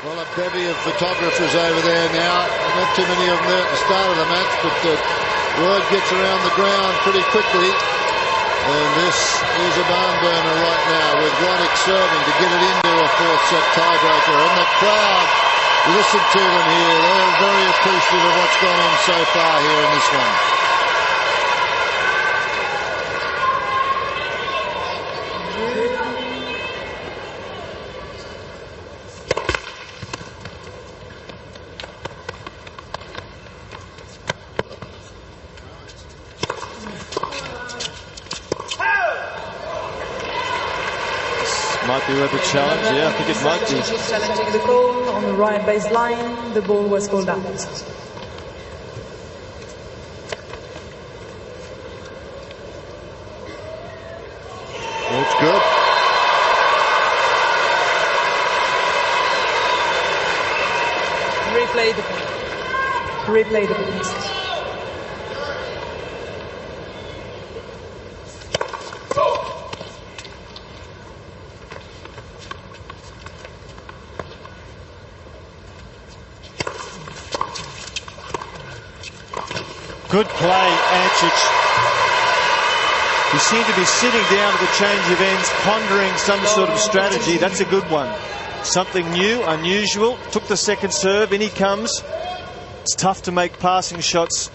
Well, a bevy of photographers over there now. Not too many of them there at the start of the match, but the word gets around the ground pretty quickly. And this is a barn burner right now, with Roddick serving to get it into a fourth set tiebreaker. And the crowd, listen to them here. They're very appreciative of what's gone on so far here in this one. Might be worth a challenge, yeah, I think it might be. Challenging the call on the right baseline, the ball was called out. That's good. Replay the point. Replay the point. Good play, Ancic. He seemed to be sitting down at the change of ends, pondering some sort of strategy. That's a good one. Something new, unusual. Took the second serve, in he comes. It's tough to make passing shots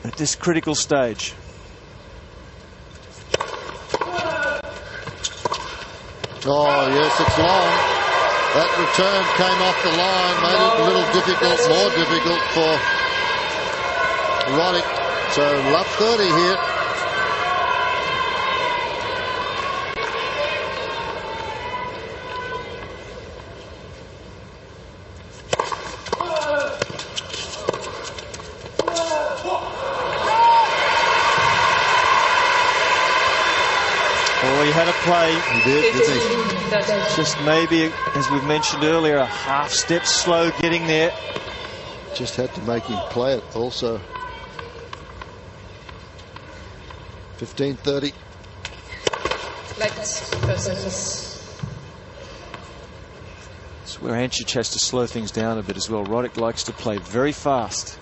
at this critical stage. Oh, yes, it's long. That return came off the line, made it a little difficult, more difficult for Roddick. So love 30 here. Oh, he had a play. He did, didn't he? Just maybe, as we've mentioned earlier, a half step slow getting there. Just had to make him play it also. 15-30. It's where Ancic has to slow things down a bit as well. Roddick likes to play very fast.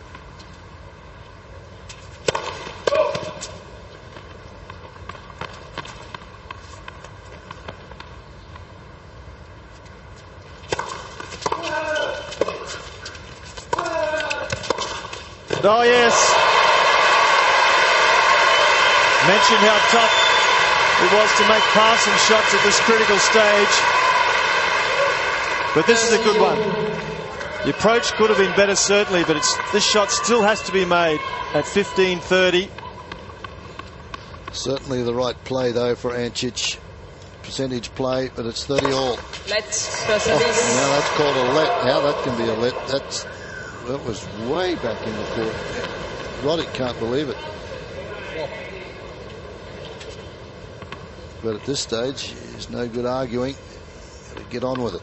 Oh, yes. Mentioned how tough it was to make passing shots at this critical stage. But this is a good one. The approach could have been better, certainly, but this shot still has to be made at 15-30. Certainly the right play, though, for Ancic. Percentage play, but it's 30 all. Let's now that's called a let. How that can be a let? That was way back in the court. Roddick can't believe it. But at this stage, there's no good arguing. Got to get on with it.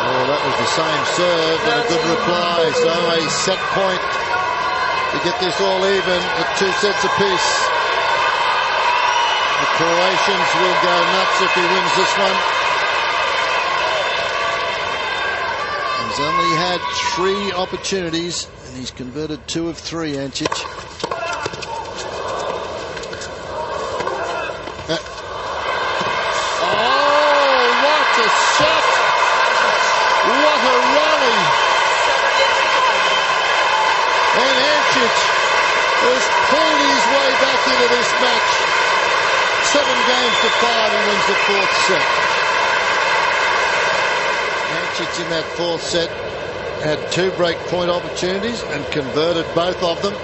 Oh, that was the same serve, but a good reply. So a set point to get this all even at 2 sets apiece. The Croatians will go nuts if he wins this one. He's only had 3 opportunities, and he's converted 2 of 3, Ancic. Oh, what a shot! What a rally! And Ancic has pulled his way back into this match. 7 games to 5 and wins the 4th set. Ancic in that 4th set had 2 break point opportunities and converted both of them.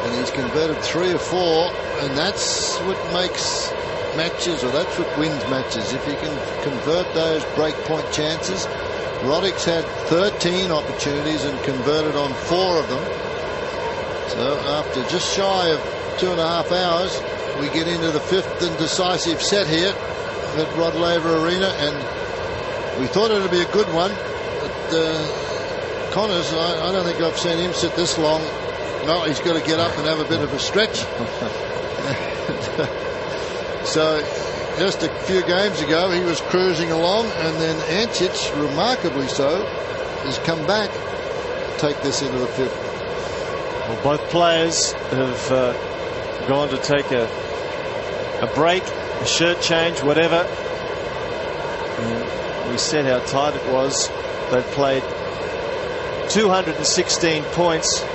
And he's converted 3 of 4, and that's what makes matches, or that's what wins matches. If you can convert those break point chances. Roddick's had 13 opportunities and converted on 4 of them. So after just shy of 2.5 hours, we get into the 5th and decisive set here at Rod Laver Arena, and we thought it would be a good one. But Connors, I don't think I've seen him sit this long No, he's got to get up and have a bit of a stretch. So just a few games ago, he was cruising along, and then Ancic, remarkably so, has come back to take this into the fifth. Well, both players have gone to take a break, a shirt change, whatever. And we said how tight it was. They've played 216 points.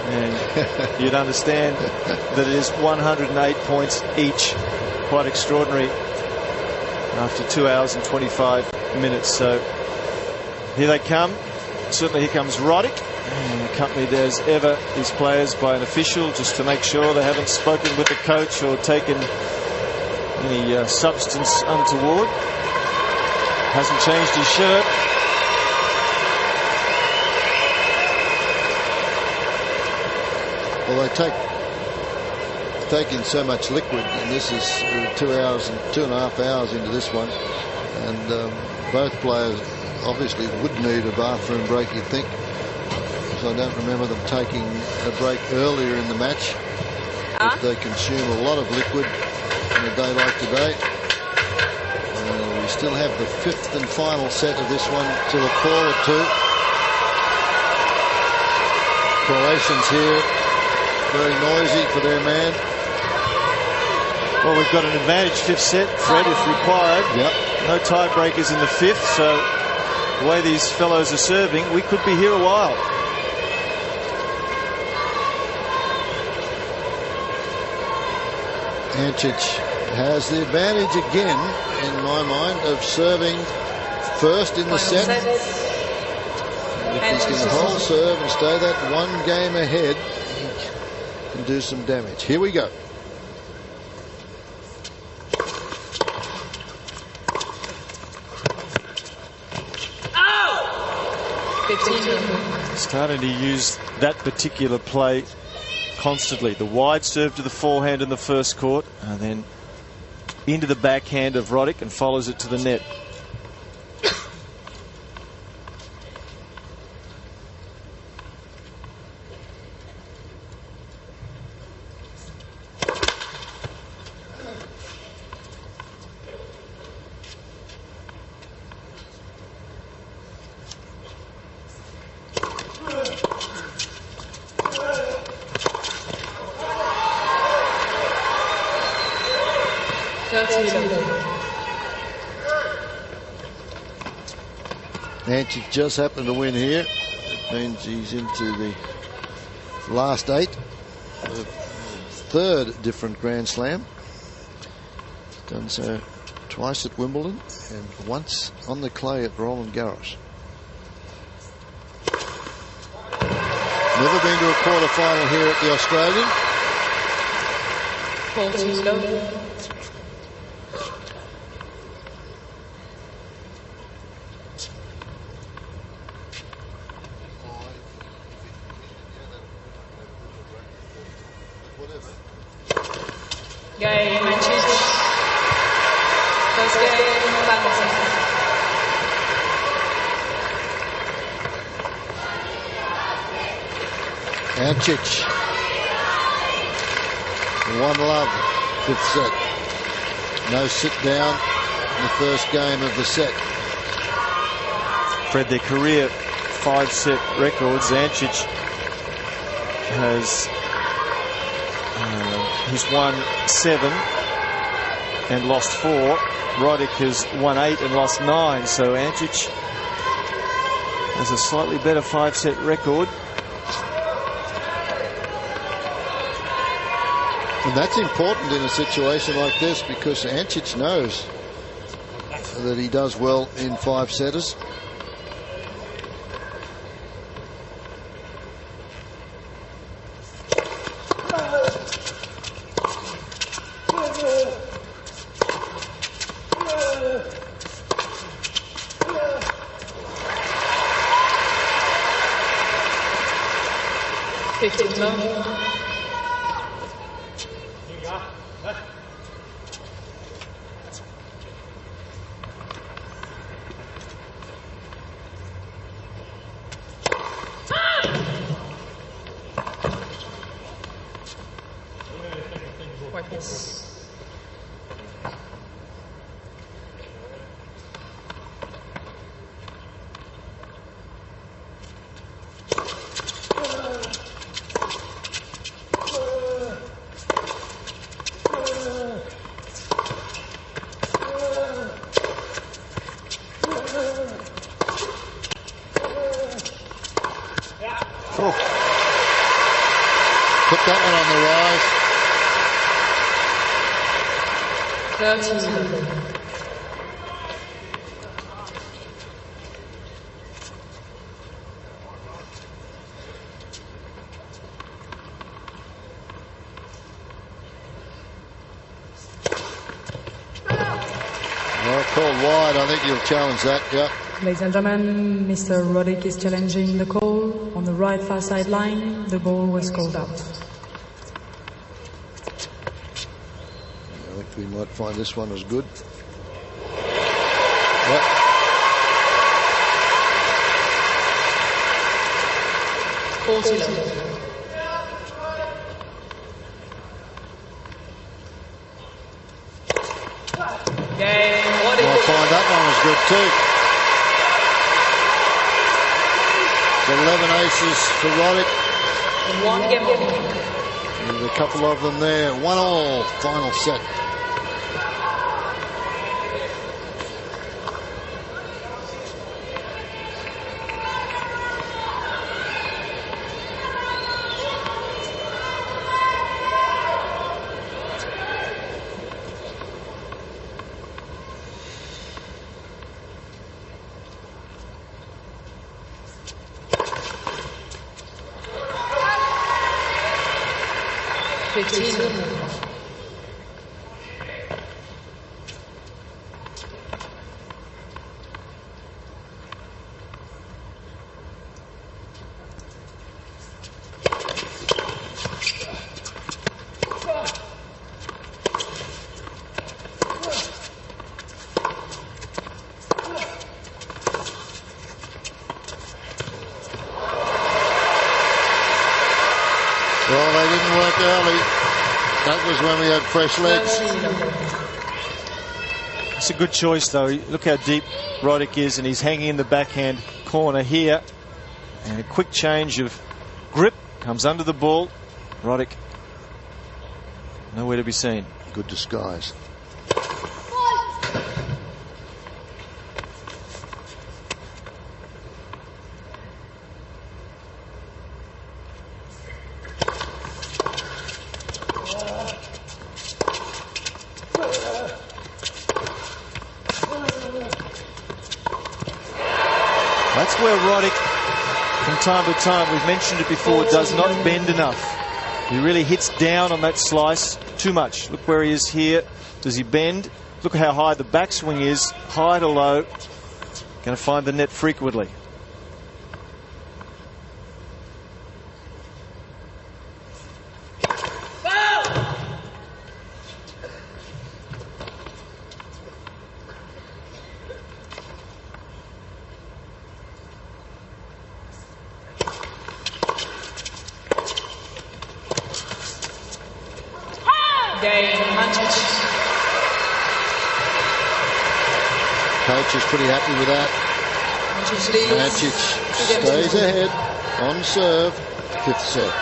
And you'd understand that it is 108 points each. Quite extraordinary after 2 hours and 25 minutes. So here they come. Certainly here comes Roddick, accompanied as ever his players by an official, just to make sure they haven't spoken with the coach or taken any substance untoward. Hasn't changed his shirt. Well, they take in so much liquid, and this is 2 hours and 2.5 hours into this one, and both players obviously would need a bathroom break, you'd think, because I don't remember them taking a break earlier in the match. If they consume a lot of liquid on a day like today. We still have the fifth and final set of this one to look forward to. Croatians here, very noisy for their man. Well, we've got an advantage fifth set, Fred, if required. Yep. No tiebreakers in the fifth, so the way these fellows are serving, we could be here a while. Ancic has the advantage again, in my mind, of serving first in the set. If he's going to hold serve and stay that one game ahead, he can do some damage. Here we go. Starting to use that particular play constantly. The wide serve to the forehand in the first court, and then into the backhand of Roddick, and follows it to the net. Ancic just happened to win here. It means he's into the last 8, the third different Grand Slam. Done so twice at Wimbledon and once on the clay at Roland Garros. Never been to a quarter-final here at the Australian. Ancic, 1-love, fifth set. No sit down in the first game of the set. Fred, their career 5-set records. Ancic has he's won 7 and lost 4. Roddick has won 8 and lost 9. So Ancic has a slightly better 5-set record. And that's important in a situation like this, because Ancic knows that he does well in 5-setters. Yes. Put that one on the rise. 13. Well, called wide. I think you'll challenge that, yeah. Ladies and gentlemen, Mr. Roddick is challenging the call on the right far sideline. The ball was called out. I think we might find this one as good. Yep. I'll find that one was good too. 11 aces for Roddick. One game. There's a couple of them there. 1-1, final set. Well, they didn't work early. That was when we had fresh legs. It's a good choice, though. Look how deep Roddick is, and he's hanging in the backhand corner here. And a quick change of grip comes under the ball. Roddick nowhere to be seen. Good disguise. That's where Roddick, from time to time, we've mentioned it before, does not bend enough. He really hits down on that slice too much. Look where he is here. Does he bend? Look how high the backswing is, high to low. Going to find the net frequently. Coach is pretty happy with that. Ancic stays ahead on serve, 5th set.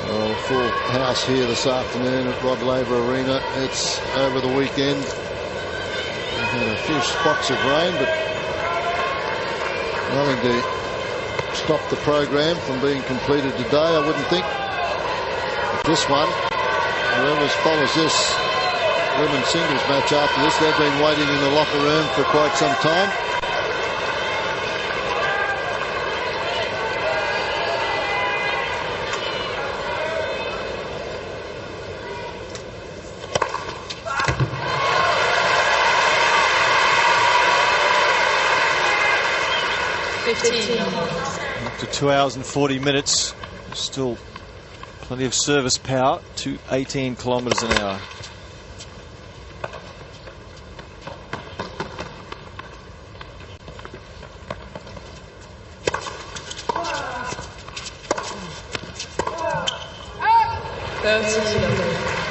Well, full house here this afternoon at Rod Laver Arena. It's over the weekend. We've had a few spots of rain, but nothing to stop the program from being completed today, I wouldn't think. But this one, whoever follows this women's singles match after this, they've been waiting in the locker room for quite some time. Up to 2 hours and 40 minutes. Still plenty of service power to 18 kilometres an hour. 30-11.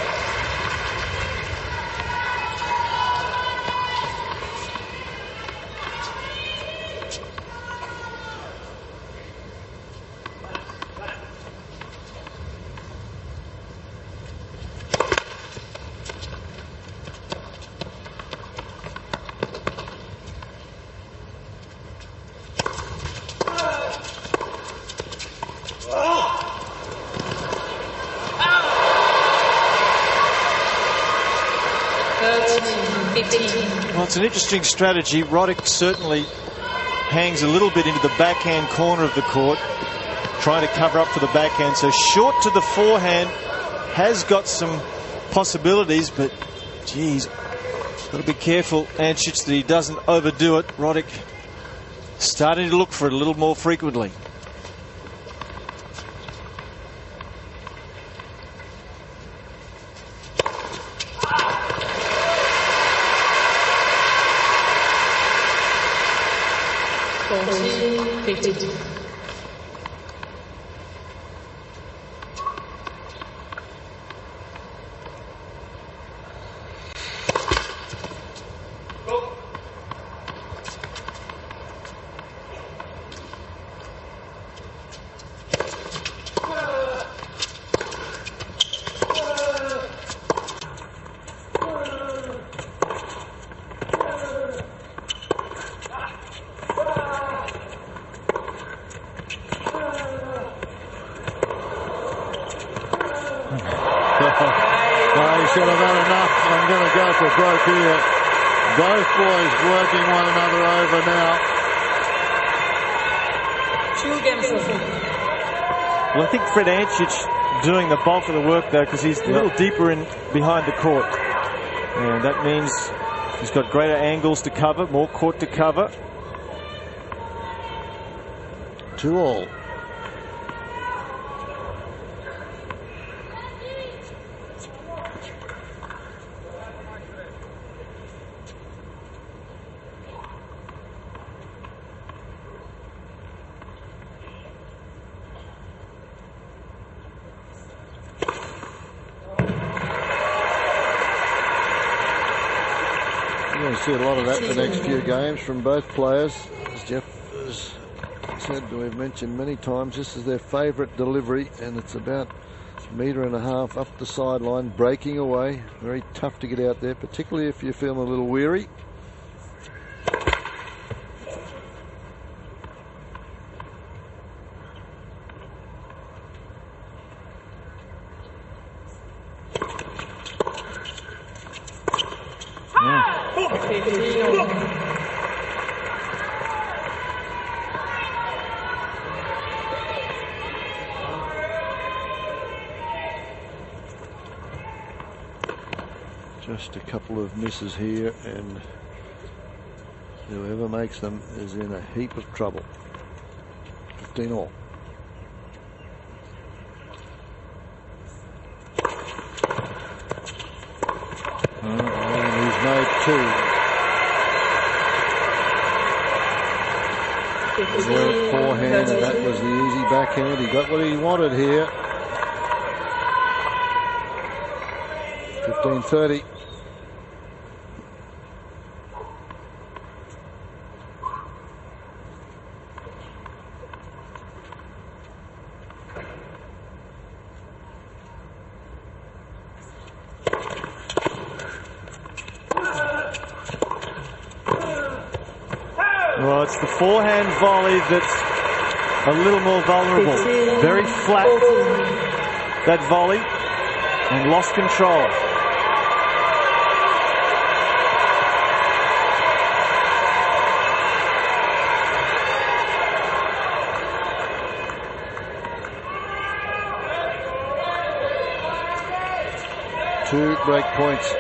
Well, it's an interesting strategy. Roddick certainly hangs a little bit into the backhand corner of the court, trying to cover up for the backhand. So short to the forehand, has got some possibilities, but geez, got to be careful, Ancic, that he doesn't overdo it. Roddick starting to look for it a little more frequently. Should have had enough. I'm going to go for broke here. Both boys working one another over now. 2 games. Well, I think Fred Ancic doing the bulk of the work, though, because he's a little deeper in behind the court. And that means he's got greater angles to cover, more court to cover. 2-all. You're going to see a lot of that the next few games from both players. As Jeff has said, we've mentioned many times, this is their favourite delivery, and it's about 1.5 meters up the sideline, breaking away. Very tough to get out there, particularly if you're feeling a little weary. Just a couple of misses here, and whoever makes them is in a heap of trouble. 15-all. And he's made 2. There, forehand, and that was the easy backhand. He got what he wanted here. 15-30. Well, it's the forehand volley that's a little more vulnerable. Very flat, that volley, and lost control. Two break points.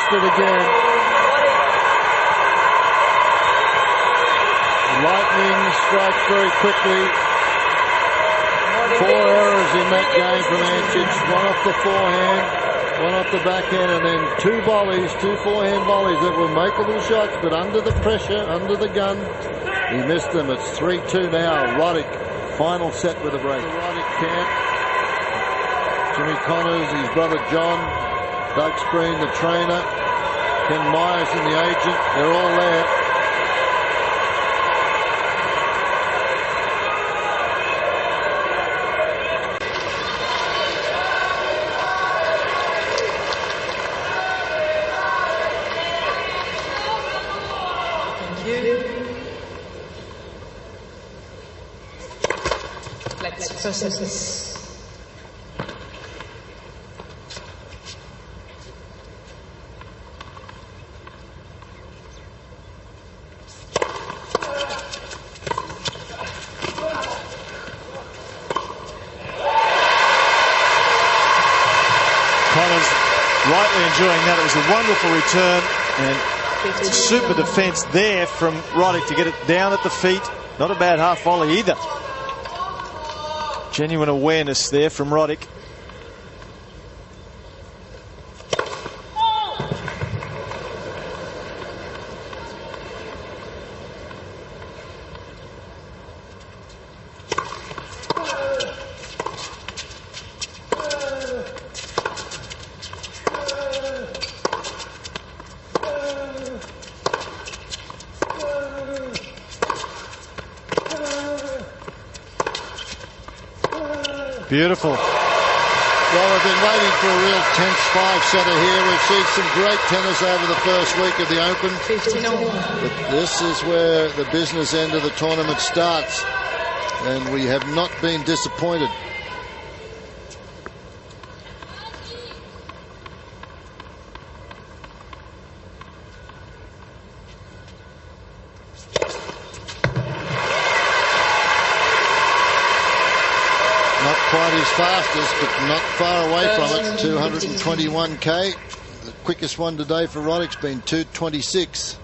missed it again. Lightning strikes very quickly. 4 errors in that game from Ancic. One off the forehand, one off the backhand, and then 2 volleys, 2 forehand volleys that were makeable shots, but under the pressure, under the gun, he missed them. It's 3-2 now. Roddick, final set with a break. The Roddick camp. Jimmy Connors, his brother John, Doug Spreen, the trainer, Ken Myers and the agent, they're all there. Let's Connors rightly enjoying that. It was a wonderful return and super defence there from Roddick to get it down at the feet. Not a bad half volley either. Genuine awareness there from Roddick. Beautiful. Well, we've been waiting for a real tense 5-setter here. We've seen some great tennis over the first week of the Open. 15-all. But this is where the business end of the tournament starts. And we have not been disappointed. Not quite his fastest, but not far away from it. 221k. The quickest one today for Roddick's been 226.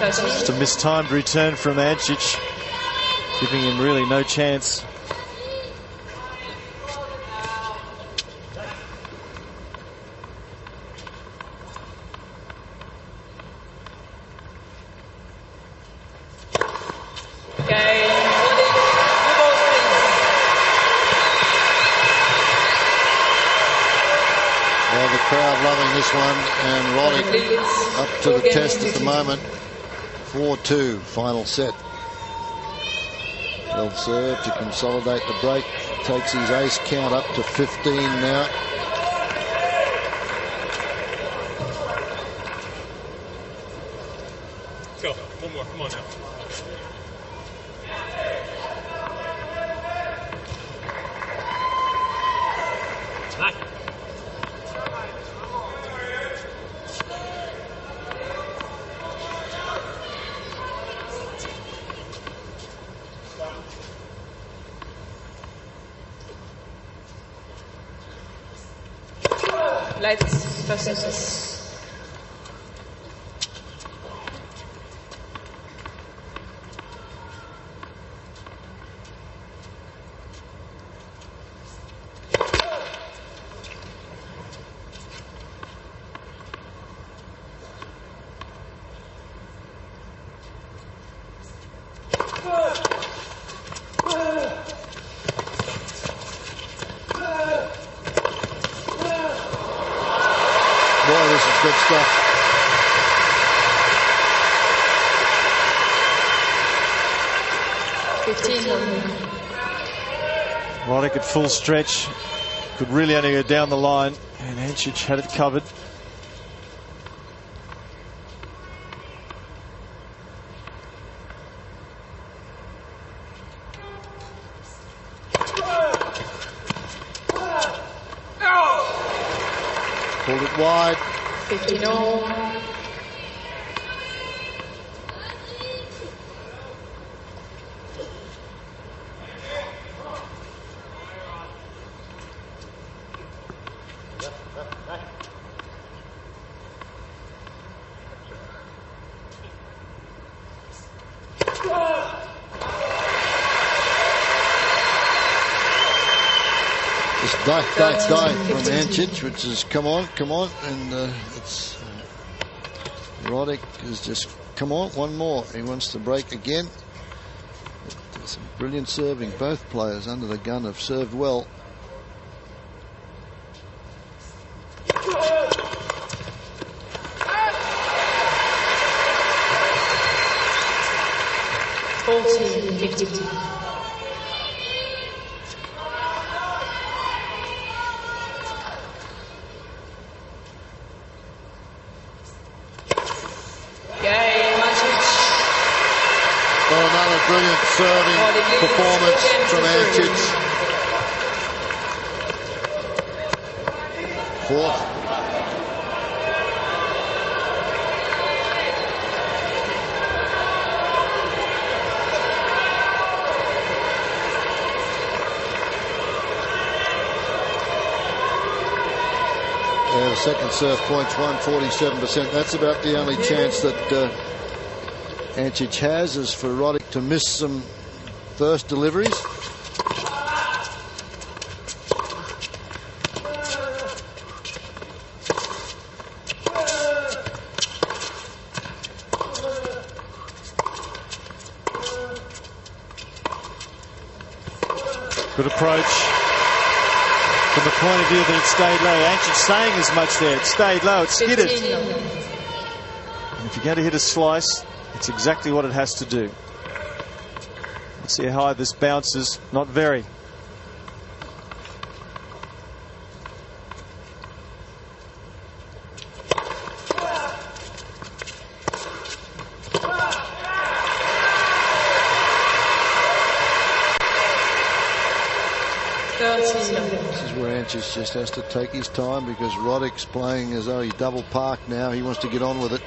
Just a mistimed return from Ancic, giving him really no chance. Well, the crowd loving this one, and Roddick up to the test at the moment. 4-2 final set. They'll serve to consolidate the break. Takes his ace count up to 15 now. Go. One more. Come on now. Let's good stuff. Roddick at full stretch. Could really only go down the line. And Ancic had it covered. Pulled it wide. 15-all. Die from Ancic, which is come on, and it's Roddick is just come on, one more. He wants to break again. Some brilliant serving. Both players under the gun have served well. Another brilliant serving performance from Ancic. Fourth. Yeah, the second serve points, 147%. That's about the only chance that Ancic has, is for Roddick to miss some first deliveries. Good approach. From the point of view that it stayed low. Ancic saying as much there. It stayed low. It skidded. And if you're going to hit a slice, it's exactly what it has to do. Let's see how high this bounces. Not very. This is where Ancic just has to take his time, because Roddick's playing as though he's double parked now. He wants to get on with it.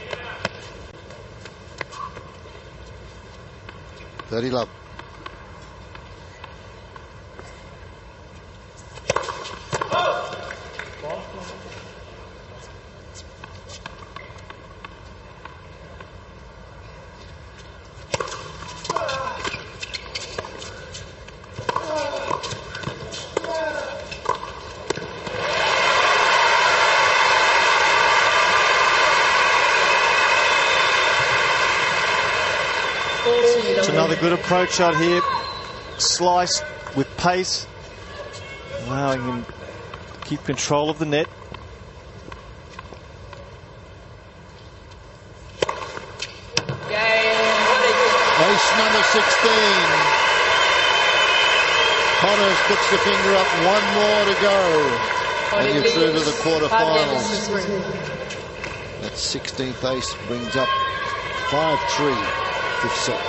30 love. It's another good approach shot here. Slice with pace, allowing him to keep control of the net. Ace number 16. Connors puts the finger up, one more to go. And you're through to the quarterfinals. That 16th ace brings up 5-3, fifth set.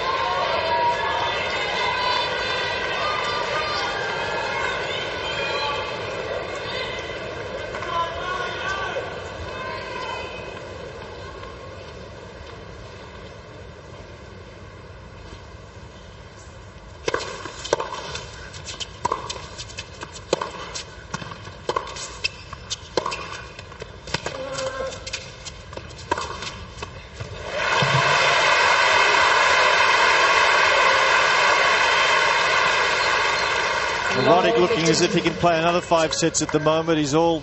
Roddick looking as if he can play another 5 sets at the moment. He's all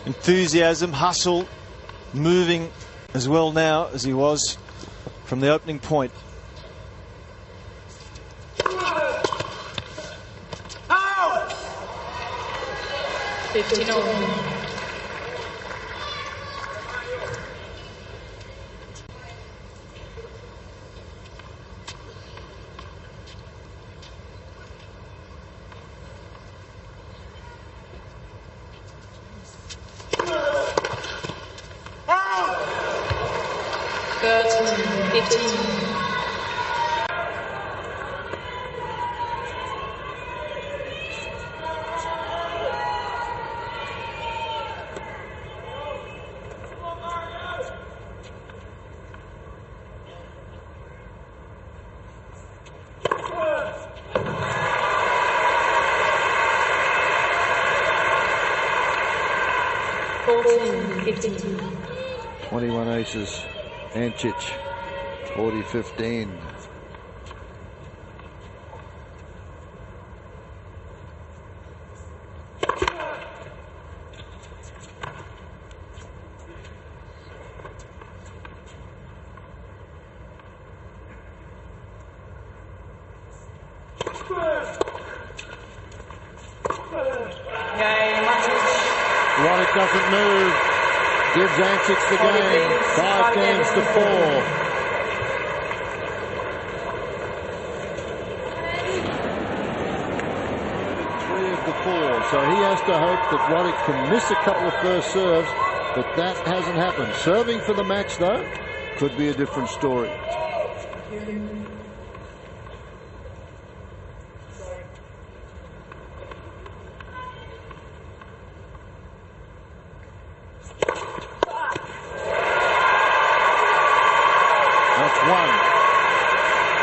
enthusiasm, hustle, moving as well now as he was from the opening point. 13-15. 21 aces. Ancic, 40-15. Roddick doesn't move. Gives Ancic the game. 5 games to 4. Three of the 4. So he has to hope that Roddick can miss a couple of first serves, but that hasn't happened. Serving for the match, though, could be a different story.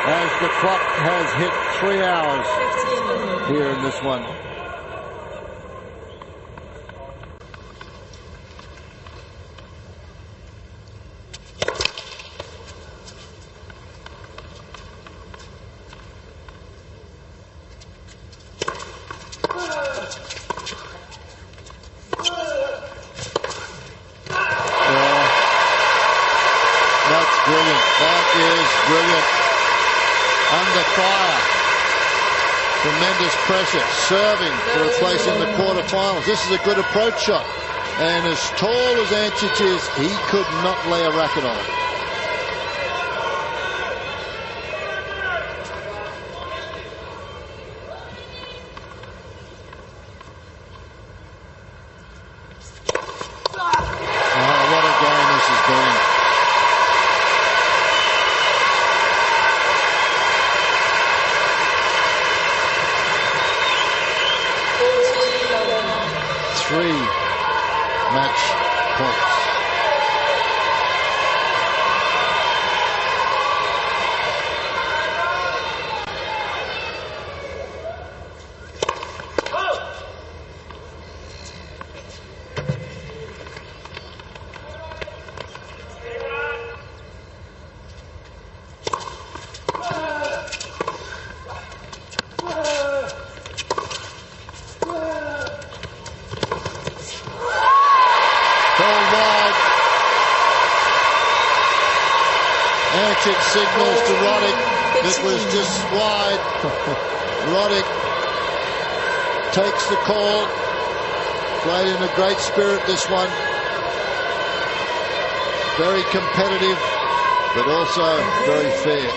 As the clock has hit 3 hours here in this one. That's brilliant. That is brilliant. Under fire. Tremendous pressure. Serving for a place in the quarterfinals. This is a good approach shot. And as tall as Ancic is, he could not lay a racket on it. Oh, what a game this has been. Three match points. Ancic signals to Roddick. It was just wide. Roddick takes the call. Played in a great spirit, this one. Very competitive, but also very fair.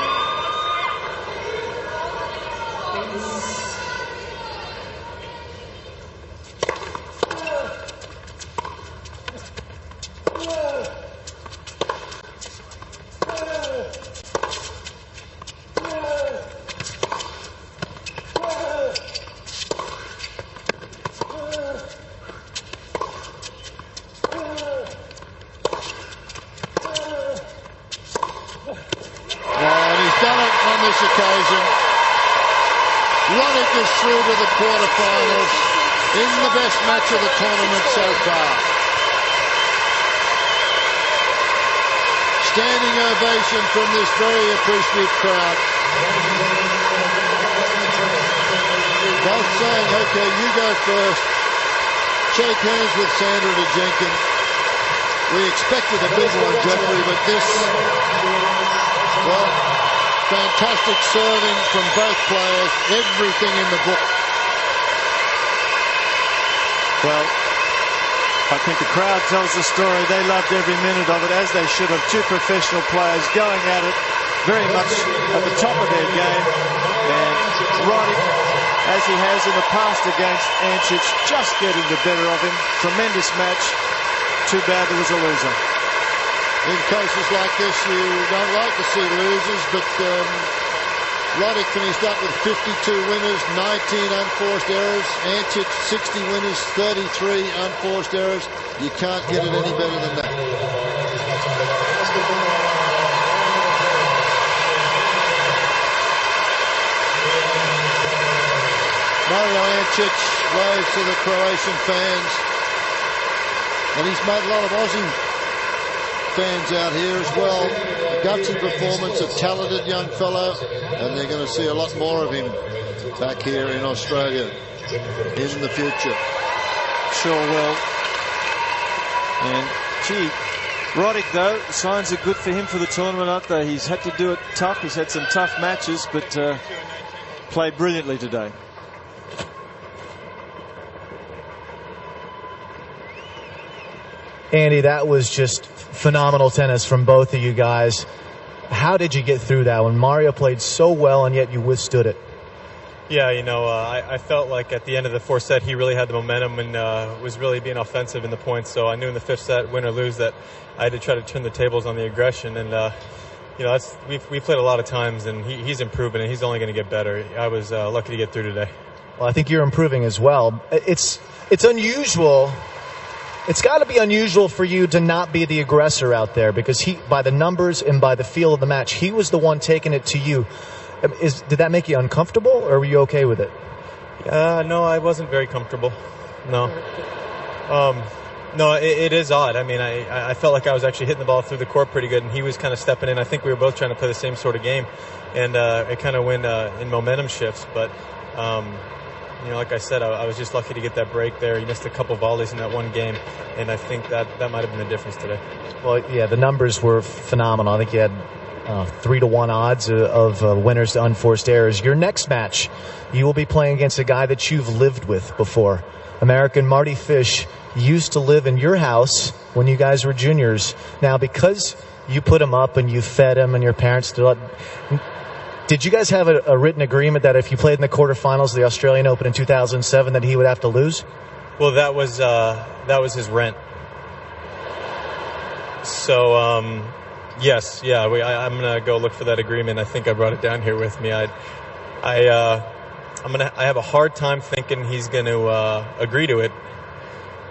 Occasion. Roddick is through to the quarterfinals in the best match of the tournament so far. Standing ovation from this very appreciative crowd. Both saying, okay, you go first. Shake hands with Sandra to Jenkins. We expected a big one, Jeffrey, but this, well, fantastic serving from both players. Everything in the book. Well, I think the crowd tells the story. They loved every minute of it, as they should have. Two professional players going at it very much at the top of their game. And Roddick, as he has in the past against Ancic, just getting the better of him. Tremendous match. Too bad there was a loser. In cases like this, you don't like to see losers, but Roddick finished up with 52 winners, 19 unforced errors. Ancic, 60 winners, 33 unforced errors. You can't get it any better than that. Mario Ancic waves to the Croatian fans. And he's made a lot of Aussie fans out here as well. A gutsy performance, a talented young fellow, and they're going to see a lot more of him back here in Australia in the future. Sure will. And gee, Roddick though, signs are good for him for the tournament, aren't they? He's had to do it tough. He's had some tough matches, but played brilliantly today. Andy, that was just phenomenal tennis from both of you guys. How did you get through that when Mario played so well and yet you withstood it? Yeah, you know, I felt like at the end of the fourth set he really had the momentum and was really being offensive in the points. So I knew in the fifth set, win or lose, that I had to try to turn the tables on the aggression. And you know, we played a lot of times, and he's improving, and he's only going to get better. I was lucky to get through today. Well, I think you're improving as well. It's unusual. It's got to be unusual for you to not be the aggressor out there, because by the numbers and by the feel of the match, he was the one taking it to you. Did that make you uncomfortable, or were you okay with it? No, I wasn't very comfortable. No. No, it is odd. I mean, I felt like I was actually hitting the ball through the court pretty good, and he was kind of stepping in. I think we were both trying to play the same sort of game, and it kind of went in momentum shifts. But you know, like I said, I was just lucky to get that break there. He missed a couple volleys in that one game, and I think that might have been the difference today. Well, yeah, the numbers were phenomenal. I think you had 3-to-1 odds of winners to unforced errors. Your next match, you will be playing against a guy that you've lived with before. American Mardy Fish used to live in your house when you guys were juniors. Now, because you put him up and you fed him and your parents did you guys have a written agreement that if you played in the quarterfinals of the Australian Open in 2007 that he would have to lose? Well, that was his rent. So yes, yeah, I'm gonna go look for that agreement. I think I brought it down here with me. I have a hard time thinking he's going to agree to it,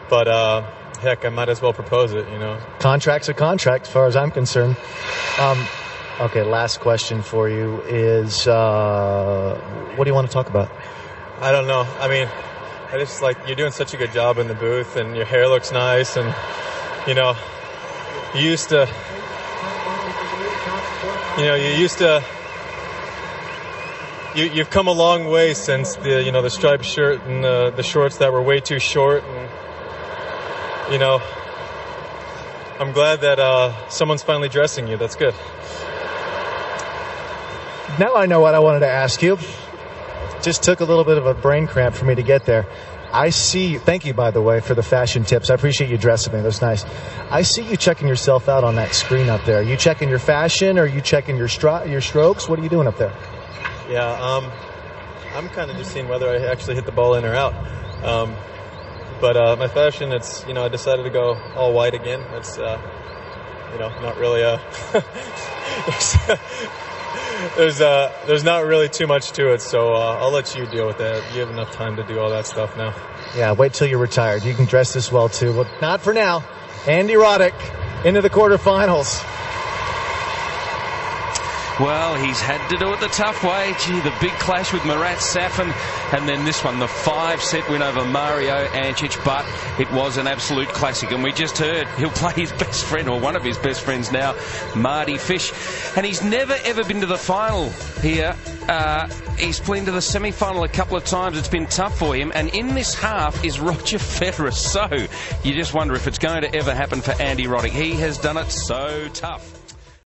but heck, I might as well propose it. You know, contract's a contract, as far as I'm concerned. Okay, last question for you is, what do you want to talk about? I don't know. I mean, I just you're doing such a good job in the booth, and your hair looks nice, and you know, You've come a long way since the striped shirt and the shorts that were way too short, and you know, I'm glad that someone's finally dressing you. That's good. Now I know what I wanted to ask you. Just took a little bit of a brain cramp for me to get there. I see. Thank you, by the way, for the fashion tips. I appreciate you dressing me. That's nice. I see you checking yourself out on that screen up there. Are you checking your fashion, or are you checking your strokes? What are you doing up there? Yeah, I'm kind of just seeing whether I actually hit the ball in or out. But my fashion, it's I decided to go all white again. It's not really there's not really too much to it, so I'll let you deal with that. You have enough time to do all that stuff now. Yeah, wait till you're retired. You can dress this well too. Well, not for now. Andy Roddick into the quarterfinals. Well, he's had to do it the tough way. Gee, the big clash with Marat Safin, and then this one, the 5-set win over Mario Ancic, but it was an absolute classic. And we just heard he'll play his best friend, or one of his best friends now, Mardy Fish. And he's never, ever been to the final here. He's been to the semi-final a couple of times. It's been tough for him. And in this half is Roger Federer. So you just wonder if it's going to ever happen for Andy Roddick. He has done it so tough.